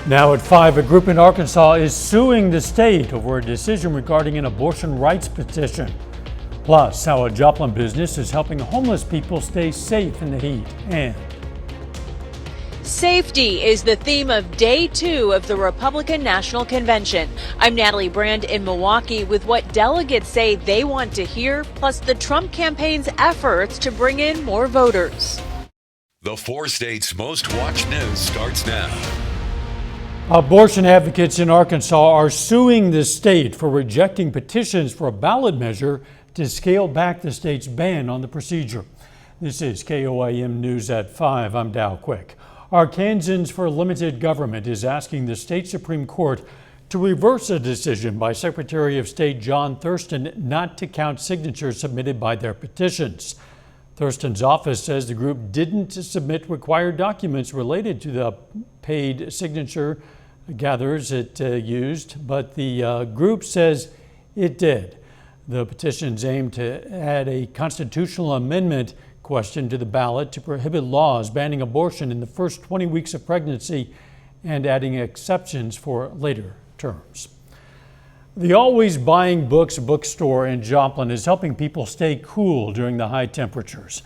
Now at 5, a group in Arkansas is suing the state over a decision regarding an abortion rights petition. Plus, how a Joplin business is helping homeless people stay safe in the heat. And safety is the theme of day 2 of the Republican National Convention. I'm Natalie Brand in Milwaukee with what delegates say they want to hear, plus the Trump campaign's efforts to bring in more voters. The 4 states' most watched news starts now. Abortion advocates in Arkansas are suing the state for rejecting petitions for a ballot measure to scale back the state's ban on the procedure. This is KOAM News at 5. I'm Dow Quick. Arkansans for Limited Government is asking the state Supreme Court to reverse a decision by Secretary of State John Thurston not to count signatures submitted by their petitions. Thurston's office says the group didn't submit required documents related to the paid signature gatherers it used, but the group says it did. The petitions aim to add a constitutional amendment question to the ballot to prohibit laws banning abortion in the first 20 weeks of pregnancy and adding exceptions for later terms. The Always Buying Books bookstore in Joplin is helping people stay cool during the high temperatures.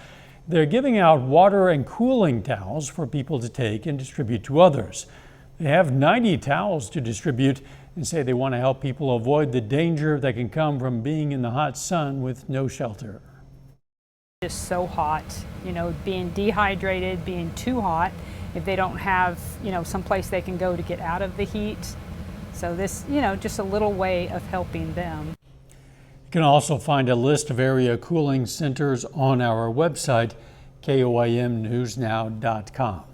They're giving out water and cooling towels for people to take and distribute to others. They have 90 towels to distribute and say they want to help people avoid the danger that can come from being in the hot sun with no shelter. Just so hot, being dehydrated, being too hot, if they don't have, someplace they can go to get out of the heat. So this, just a little way of helping them. You can also find a list of area cooling centers on our website, koamnewsnow.com.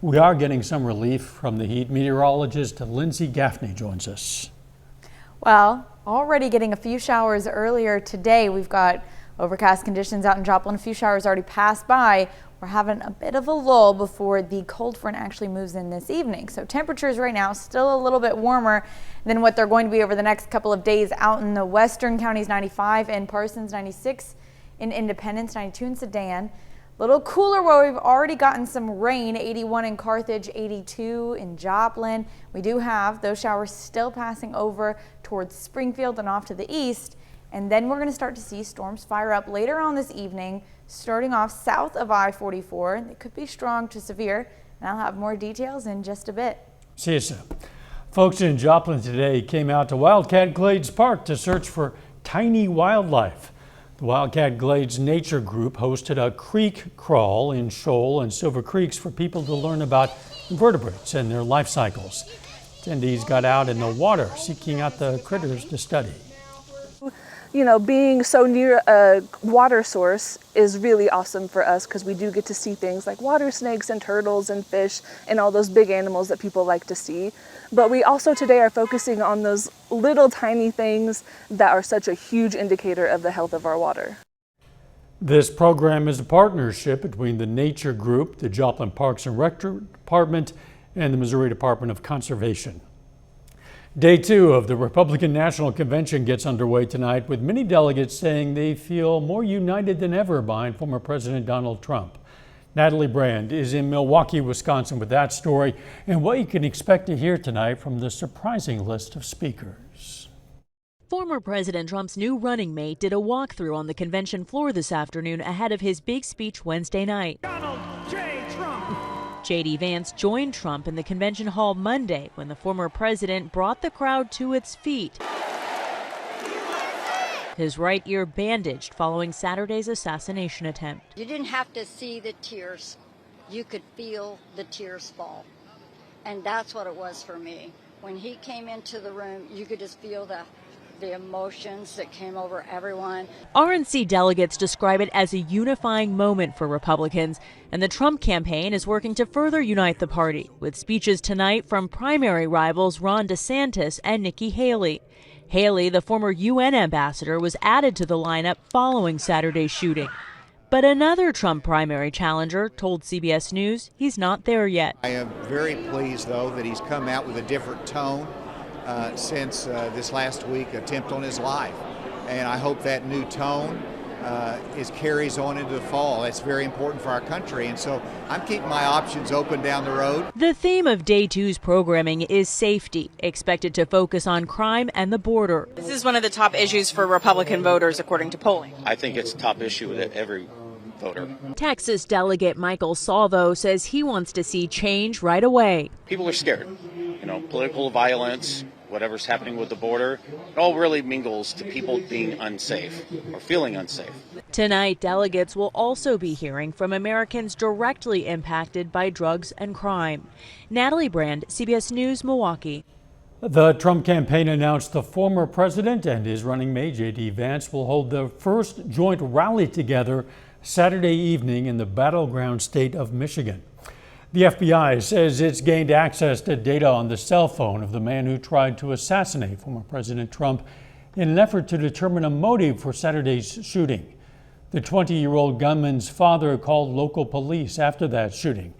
We are getting some relief from the heat. Meteorologist Lindsay Gaffney joins us. Well, already getting a few showers earlier today. We've got overcast conditions out in Joplin. A few showers already passed by. We're having a bit of a lull before the cold front actually moves in this evening. So temperatures right now still a little bit warmer than what they're going to be over the next couple of days out in the western counties. 95 in Parsons, 96 in Independence, 92 in Sedan. A little cooler where we've already gotten some rain, 81 in Carthage, 82 in Joplin. We do have those showers still passing over towards Springfield and off to the east. And then we're going to start to see storms fire up later on this evening, starting off south of I-44. They could be strong to severe, and I'll have more details in just a bit. See you soon. Folks in Joplin today came out to Wildcat Glades Park to search for tiny wildlife. The Wildcat Glades Nature Group hosted a creek crawl in Shoal and Silver Creeks for people to learn about invertebrates and their life cycles. Attendees got out in the water seeking out the critters to study. Being so near a water source is really awesome for us because we do get to see things like water snakes and turtles and fish and all those big animals that people like to see. But we also today are focusing on those little tiny things that are such a huge indicator of the health of our water. This program is a partnership between the Nature Group, the Joplin Parks and Rec Department, and the Missouri Department of Conservation. Day 2 of the Republican National Convention gets underway tonight, with many delegates saying they feel more united than ever behind former President Donald Trump. Natalie Brand is in Milwaukee, Wisconsin with that story and what you can expect to hear tonight from the surprising list of speakers. Former President Trump's new running mate did a walkthrough on the convention floor this afternoon ahead of his big speech Wednesday night. Donald J. Trump. J.D. Vance joined Trump in the convention hall Monday when the former president brought the crowd to its feet, his right ear bandaged following Saturday's assassination attempt. You didn't have to see the tears. You could feel the tears fall. And that's what it was for me. When he came into the room, you could just feel the emotions that came over everyone. RNC delegates describe it as a unifying moment for Republicans, and the Trump campaign is working to further unite the party, with speeches tonight from primary rivals Ron DeSantis and Nikki Haley. Haley, the former UN ambassador, was added to the lineup following Saturday's shooting. But another Trump primary challenger told CBS News he's not there yet. I am very pleased, though, that he's come out with a different tone since this last week attempt on his life. And I hope that new tone carries on into the fall. That's very important for our country, and so I'm keeping my options open down the road. The theme of Day 2's programming is safety, expected to focus on crime and the border. This is one of the top issues for Republican voters, according to polling. I think it's a top issue with every voter. Texas delegate Michael Salvo says he wants to see change right away. People are scared. Political violence, whatever's happening with the border, it all really mingles to people being unsafe or feeling unsafe. Tonight, delegates will also be hearing from Americans directly impacted by drugs and crime. Natalie Brand, CBS News, Milwaukee. The Trump campaign announced the former president and his running mate, J.D. Vance, will hold the first joint rally together Saturday evening in the battleground state of Michigan. The FBI says it's gained access to data on the cell phone of the man who tried to assassinate former President Trump in an effort to determine a motive for Saturday's shooting. The 20-year-old gunman's father called local police after that shooting,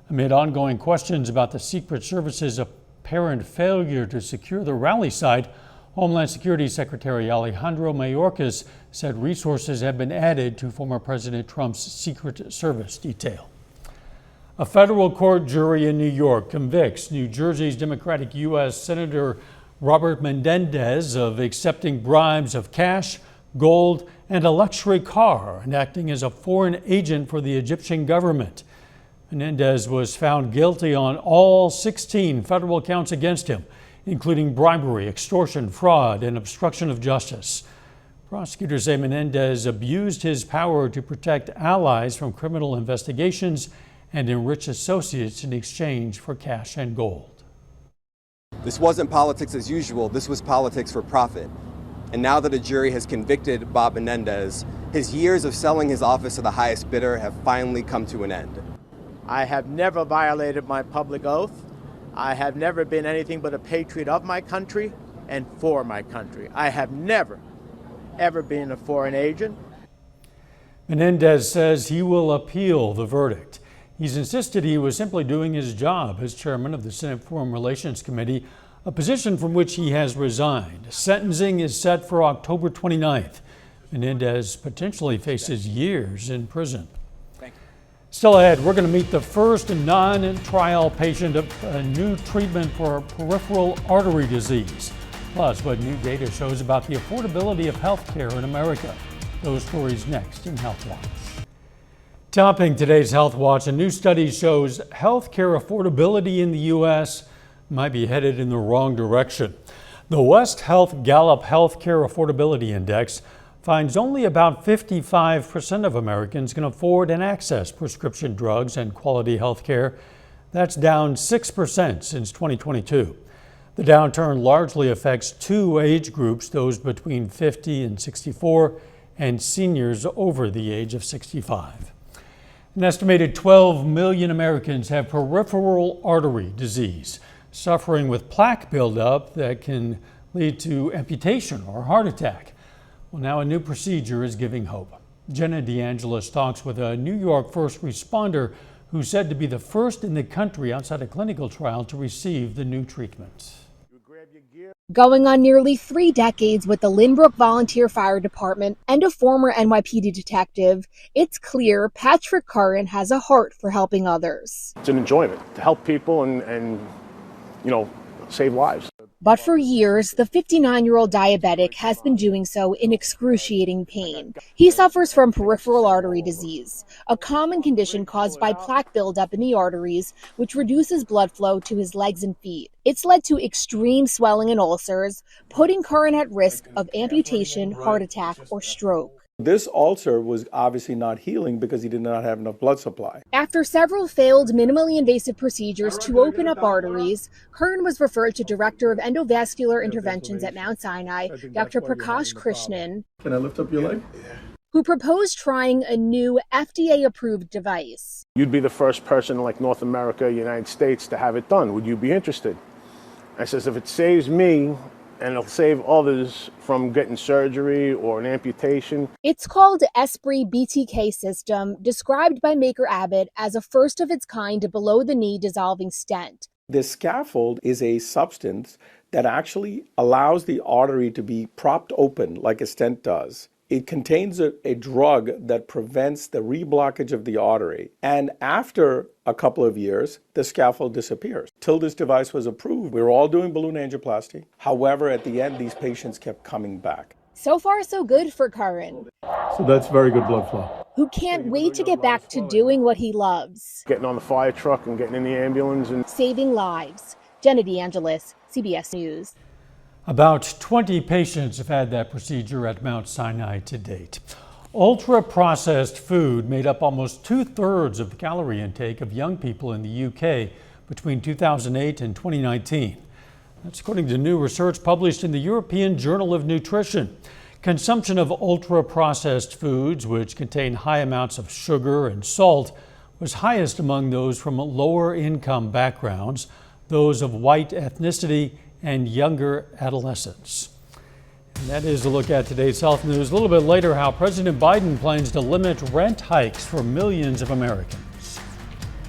amid ongoing questions about the Secret Service's apparent failure to secure the rally site. Homeland Security Secretary Alejandro Mayorkas said resources have been added to former President Trump's Secret Service detail. A federal court jury in New York convicts New Jersey's Democratic U.S. Senator Robert Menendez of accepting bribes of cash, gold, and a luxury car and acting as a foreign agent for the Egyptian government. Menendez was found guilty on all 16 federal counts against him, including bribery, extortion, fraud, and obstruction of justice. Prosecutors say Menendez abused his power to protect allies from criminal investigations and enrich associates in exchange for cash and gold. This wasn't politics as usual, this was politics for profit. And now that a jury has convicted Bob Menendez, his years of selling his office to the highest bidder have finally come to an end. I have never violated my public oath. I have never been anything but a patriot of my country and for my country. I have never, ever been a foreign agent. Menendez says he will appeal the verdict. He's insisted he was simply doing his job as chairman of the Senate Foreign Relations Committee, a position from which he has resigned. Sentencing is set for October 29th. Menendez potentially faces years in prison. Still ahead, we're going to meet the first non-trial patient of a new treatment for peripheral artery disease. Plus, what new data shows about the affordability of health care in America. Those stories next in Health Watch. Topping today's Health Watch, a new study shows health care affordability in the U.S. might be headed in the wrong direction. The West Health Gallup Healthcare Affordability Index finds only about 55% of Americans can afford and access prescription drugs and quality health care. That's down 6% since 2022. The downturn largely affects two age groups, those between 50 and 64 and seniors over the age of 65. An estimated 12 million Americans have peripheral artery disease, suffering with plaque buildup that can lead to amputation or heart attack. Well, now a new procedure is giving hope. Jenna DeAngelis talks with a New York first responder who's said to be the first in the country outside a clinical trial to receive the new treatment. Going on nearly 3 decades with the Lynbrook Volunteer Fire Department and a former NYPD detective, it's clear Patrick Curran has a heart for helping others. It's an enjoyment to help people and save lives. But for years, the 59-year-old diabetic has been doing so in excruciating pain. He suffers from peripheral artery disease, a common condition caused by plaque buildup in the arteries, which reduces blood flow to his legs and feet. It's led to extreme swelling and ulcers, putting Curran at risk of amputation, heart attack, or stroke. This ulcer was obviously not healing because he did not have enough blood supply. After several failed minimally invasive procedures to open up arteries, Curran was referred to Director of Endovascular Interventions at Mount Sinai, Dr. Prakash Krishnan. Can I lift up your leg? Who proposed trying a new FDA-approved device. You'd be the first person like North America, United States to have it done. Would you be interested? I says, if it saves me, and it'll save others from getting surgery or an amputation. It's called Esprit BTK system, described by maker Abbott as a first of its kind below-the-knee dissolving stent. This scaffold is a substance that actually allows the artery to be propped open like a stent does. It contains a drug that prevents the reblockage of the artery. And after a couple of years, the scaffold disappears. Till this device was approved, we were all doing balloon angioplasty. However, at the end, these patients kept coming back. So far, so good for Curran, So that's very good blood flow. who can't wait to get back to doing what he loves, Getting on the fire truck and getting in the ambulance and saving lives. Jenna DeAngelis, CBS News. About 20 patients have had that procedure at Mount Sinai to date. Ultra-processed food made up almost 2/3 of the calorie intake of young people in the UK between 2008 and 2019. That's according to new research published in the European Journal of Nutrition. Consumption of ultra-processed foods, which contain high amounts of sugar and salt, was highest among those from lower income backgrounds, those of white ethnicity, and younger adolescents. And that is a look at today's health news. A little bit later, how President Biden plans to limit rent hikes for millions of Americans.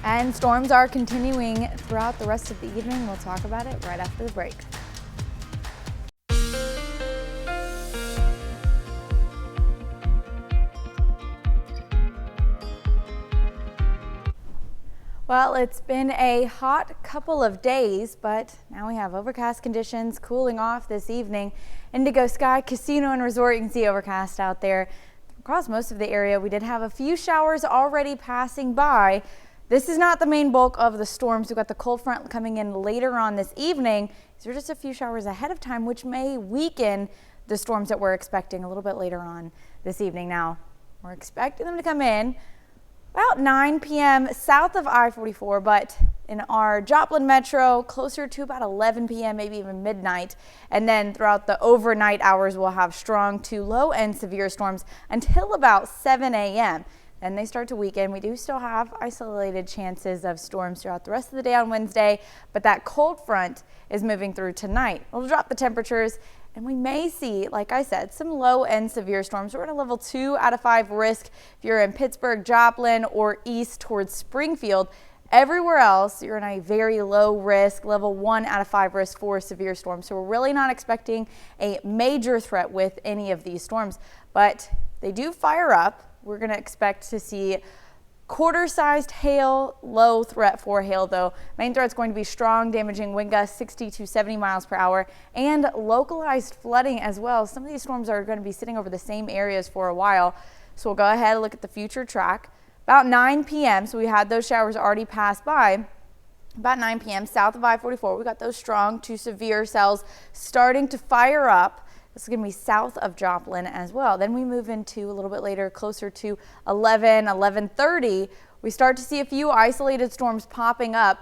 And storms are continuing throughout the rest of the evening. We'll talk about it right after the break. Well, it's been a hot couple of days, but now we have overcast conditions cooling off this evening. Indigo Sky Casino and Resort, you can see overcast out there. Across most of the area, we did have a few showers already passing by. This is not the main bulk of the storms. We've got the cold front coming in later on this evening. These are just a few showers ahead of time, which may weaken the storms that we're expecting a little bit later on this evening. Now, we're expecting them to come in about 9 p.m. south of I-44, but in our Joplin Metro, closer to about 11 p.m., maybe even midnight. And then throughout the overnight hours, we'll have strong to low and severe storms until about 7 a.m. Then they start to weaken. We do still have isolated chances of storms throughout the rest of the day on Wednesday, but that cold front is moving through tonight. It'll drop the temperatures, and we may see, like I said, some low and severe storms. We're at a level 2 out of 5 risk if you're in Pittsburgh, Joplin, or east towards Springfield. Everywhere else, you're in a very low risk, level 1 out of 5 risk for severe storms. So we're really not expecting a major threat with any of these storms, but they do fire up. We're going to expect to see quarter-sized hail, low threat for hail though. Main threat's going to be strong, damaging wind gusts 60 to 70 miles per hour and localized flooding as well. Some of these storms are going to be sitting over the same areas for a while. So we'll go ahead and look at the future track. About 9 p.m., so we had those showers already pass by. About 9 p.m. south of I-44, we got those strong to severe cells starting to fire up. This is going to be south of Joplin as well. Then we move into a little bit later, closer to 11:30. We start to see a few isolated storms popping up,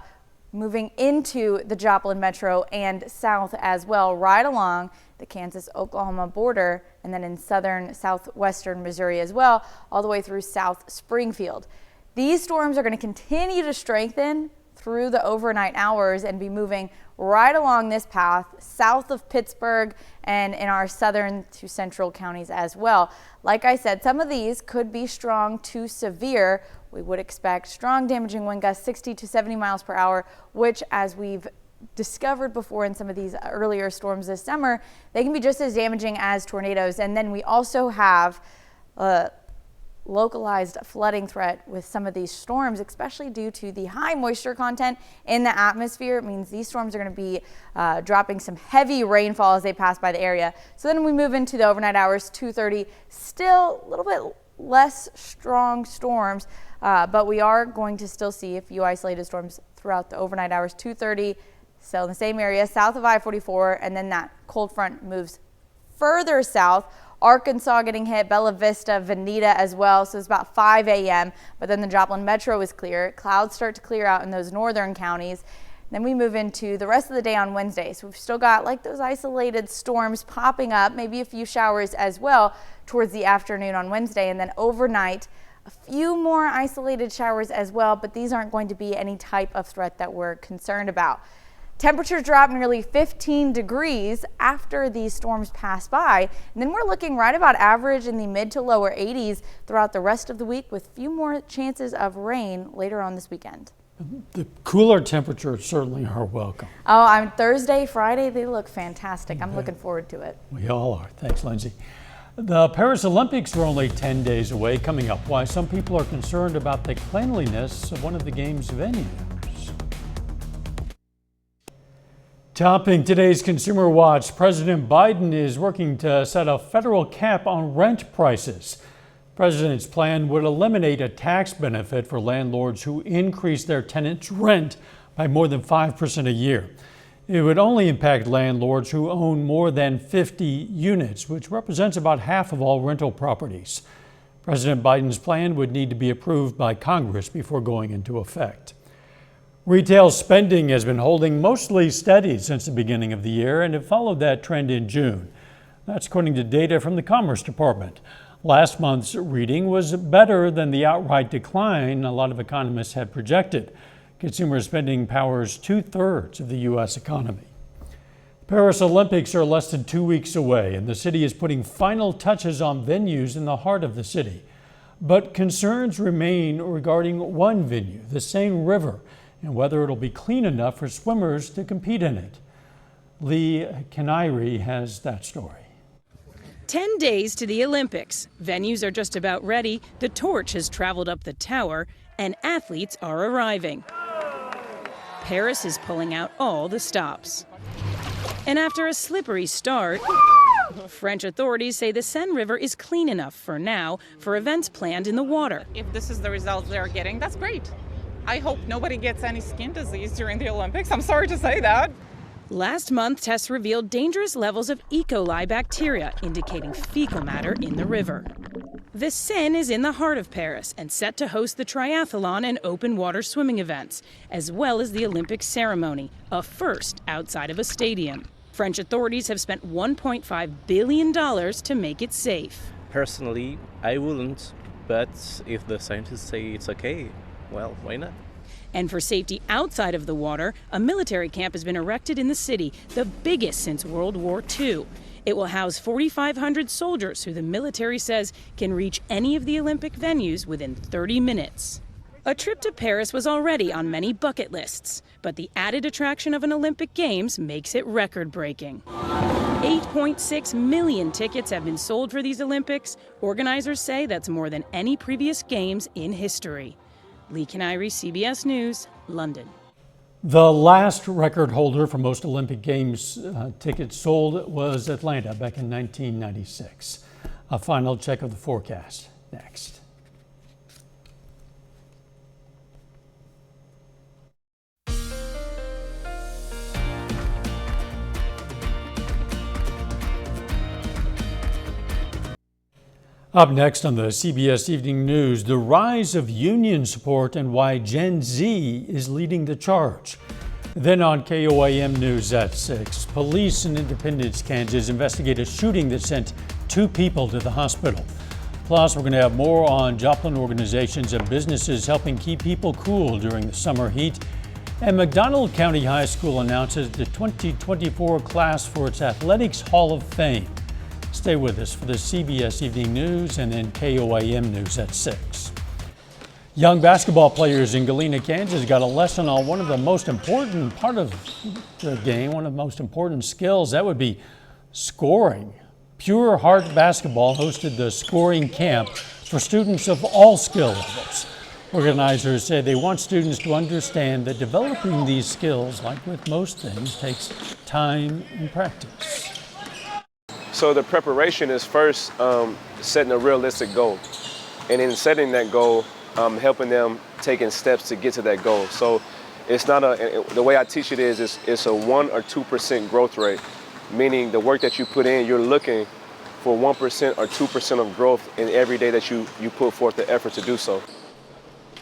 moving into the Joplin Metro and south as well, right along the Kansas-Oklahoma border, and then in southern southwestern Missouri as well, all the way through South Springfield. These storms are going to continue to strengthen through the overnight hours and be moving right along this path south of Pittsburgh and in our southern to central counties as well. Like I said, some of these could be strong to severe. We would expect strong damaging wind gusts 60 to 70 miles per hour, which, as we've discovered before in some of these earlier storms this summer, they can be just as damaging as tornadoes. And then we also have localized flooding threat with some of these storms, especially due to the high moisture content in the atmosphere. It means these storms are going to be dropping some heavy rainfall as they pass by the area. So then we move into the overnight hours, 2:30, still a little bit less strong storms, but we are going to still see a few isolated storms throughout the overnight hours, 2:30, still in the same area, south of I-44, and then that cold front moves further south. Arkansas getting hit, Bella Vista, Veneta as well. So it's about 5 a.m. But then the Joplin Metro is clear. Clouds start to clear out in those northern counties. Then we move into the rest of the day on Wednesday. So we've still got like those isolated storms popping up, maybe a few showers as well towards the afternoon on Wednesday. And then overnight, a few more isolated showers as well. But these aren't going to be any type of threat that we're concerned about. Temperatures drop nearly 15 degrees after these storms pass by. And then we're looking right about average in the mid to lower 80s throughout the rest of the week, with few more chances of rain later on this weekend. The cooler temperatures certainly are welcome. Oh, on Thursday, Friday, they look fantastic. I'm looking forward to it. We all are. Thanks, Lindsay. The Paris Olympics are only 10 days away. Coming up, why some people are concerned about the cleanliness of one of the game's venues. Topping today's Consumer Watch, President Biden is working to set a federal cap on rent prices. The president's plan would eliminate a tax benefit for landlords who increase their tenants' rent by more than 5% a year. It would only impact landlords who own more than 50 units, which represents about half of all rental properties. President Biden's plan would need to be approved by Congress before going into effect. Retail spending has been holding mostly steady since the beginning of the year, and it followed that trend in June. That's according to data from the Commerce Department. Last month's reading was better than the outright decline a lot of economists had projected. Consumer spending powers 2/3 of the U.S. economy. The Paris Olympics are less than 2 weeks away, and the city is putting final touches on venues in the heart of the city. But concerns remain regarding one venue, the Seine River, and whether it'll be clean enough for swimmers to compete in it. Lee Canary has that story. 10 days to the Olympics. Venues are just about ready. The torch has traveled up the tower, and athletes are arriving. Paris is pulling out all the stops. And after a slippery start, French authorities say the Seine River is clean enough for now for events planned in the water. If this is the results they're getting, that's great. I hope nobody gets any skin disease during the Olympics. I'm sorry to say that. Last month, tests revealed dangerous levels of E. coli bacteria, indicating fecal matter in the river. The Seine is in the heart of Paris and set to host the triathlon and open water swimming events, as well as the Olympic ceremony, a first outside of a stadium. French authorities have spent $1.5 billion to make it safe. Personally, I wouldn't, but if the scientists say it's okay, well, why not? And for safety outside of the water, a military camp has been erected in the city, the biggest since World War II. It will house 4,500 soldiers who the military says can reach any of the Olympic venues within 30 minutes. A trip to Paris was already on many bucket lists, but the added attraction of an Olympic Games makes it record-breaking. 8.6 million tickets have been sold for these Olympics. Organizers say that's more than any previous Games in history. Lee Canary, CBS News, London. The last record holder for most Olympic Games tickets sold was Atlanta back in 1996. A final check of the forecast next. Up next on the CBS Evening News, the rise of union support and why Gen Z is leading the charge. Then on KOAM News at 6, police in Independence, Kansas investigate a shooting that sent 2 people to the hospital. Plus, we're going to have more on Joplin organizations and businesses helping keep people cool during the summer heat. And McDonald County High School announces the 2024 class for its Athletics Hall of Fame. Stay with us for the CBS Evening News and then KOAM News at 6. Young basketball players in Galena, Kansas got a lesson on one of the most important part of the game, one of the most important skills. That would be scoring. Pure Heart Basketball hosted the scoring camp for students of all skill levels. Organizers say they want students to understand that developing these skills, like with most things, takes time and practice. So the preparation is first setting a realistic goal. And in setting that goal, helping them taking steps to get to that goal. So it's not the way I teach it is it's a 1 or 2% growth rate, meaning the work that you put in, you're looking for 1% or 2% of growth in every day that you put forth the effort to do so.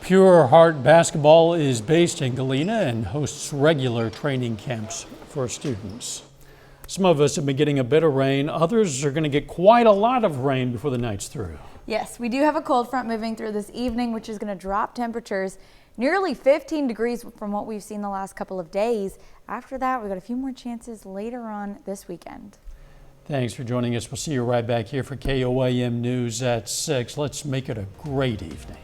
Pure Heart Basketball is based in Galena and hosts regular training camps for students. Some of us have been getting a bit of rain. Others are going to get quite a lot of rain before the night's through. Yes, we do have a cold front moving through this evening, which is going to drop temperatures nearly 15 degrees from what we've seen the last couple of days. After that, we've got a few more chances later on this weekend. Thanks for joining us. We'll see you right back here for KOAM News at 6. Let's make it a great evening.